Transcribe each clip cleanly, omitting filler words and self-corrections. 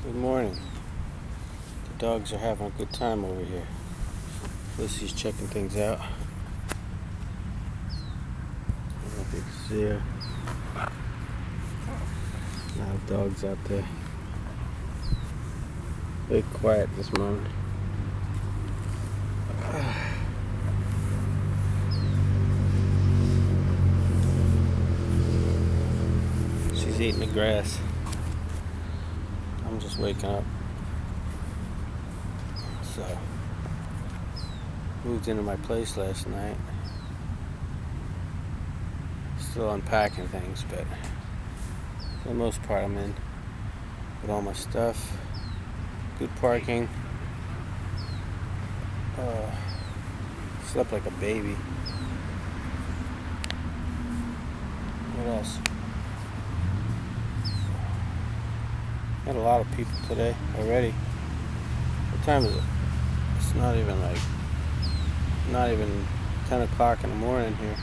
Good morning. The dogs are having a good time over here. Lucy's checking things out. I don't know if you can see her. A lot of dogs out there. Very quiet this morning. She's eating the grass. I'm just waking up. So, moved into my place last night. Still unpacking things, but for the most part I'm in with all my stuff. Good parking. Slept like a baby. What else? Had a lot of people today already. What time is it? It's not even 10 o'clock in the morning here.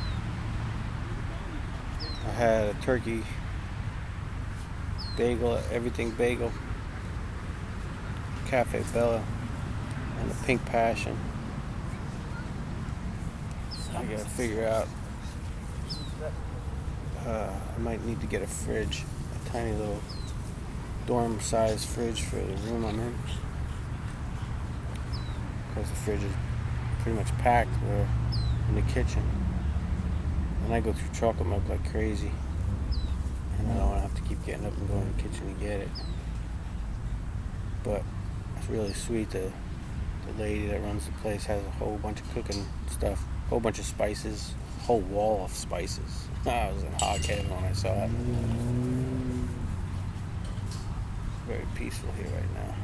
I had a turkey bagel, everything bagel, Cafe Bella, and a pink passion. I gotta figure out, I might need to get a fridge, a tiny little dorm size fridge for the room I'm in, because the fridge is pretty much packed. We're in the kitchen and I go through chocolate milk like crazy, and I don't want to have to keep getting up and going to the kitchen to get it. But it's really sweet. The lady that runs the place has a whole bunch of cooking stuff, a whole bunch of spices, a whole wall of spices. I was in hog heaven when I saw it. Very peaceful here right now.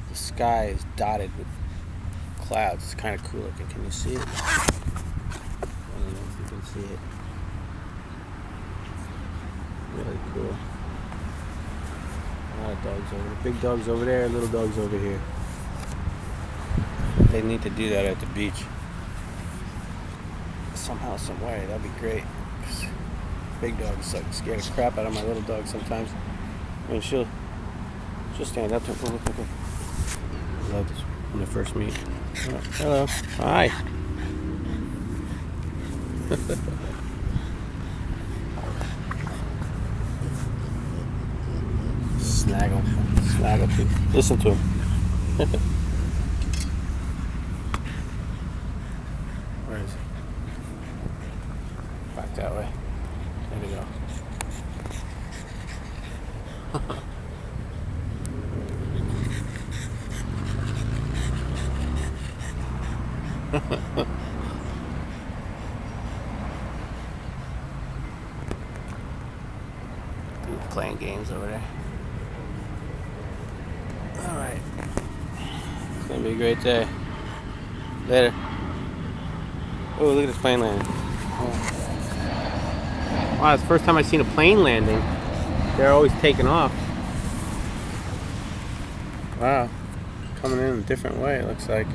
The sky is dotted with clouds. It's kind of cool looking. Can you see it? I don't know if you can see it. Really cool. A lot of dogs over there. Big dogs over there, little dogs over here. They need to do that at the beach. Somehow, some way. That'd be great. Big dogs scare the crap out of my little dog sometimes. I mean, she'll stand up to him. Look. I love this when they first meet. Oh, hello. Hi. Snaggle. Listen to him. Where is he? Back that way. There we go. Playing games over there. Alright. It's gonna be a great day. Later. Oh, look at this plane landing. Oh. Wow, it's the first time I've seen a plane landing. They're always taking off. Wow. Coming in a different way, it looks like.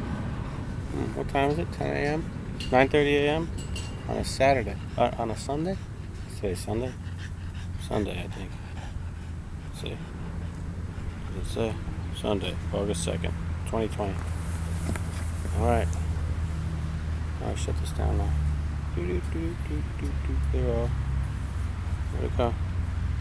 What time is it? 10 a.m.? 9:30 a.m.? On a Saturday. On a Sunday? Today's Sunday? Sunday, I think. Let's see. What does it say? Sunday, August 2nd, 2020. Alright. I'll shut this down now. There we go.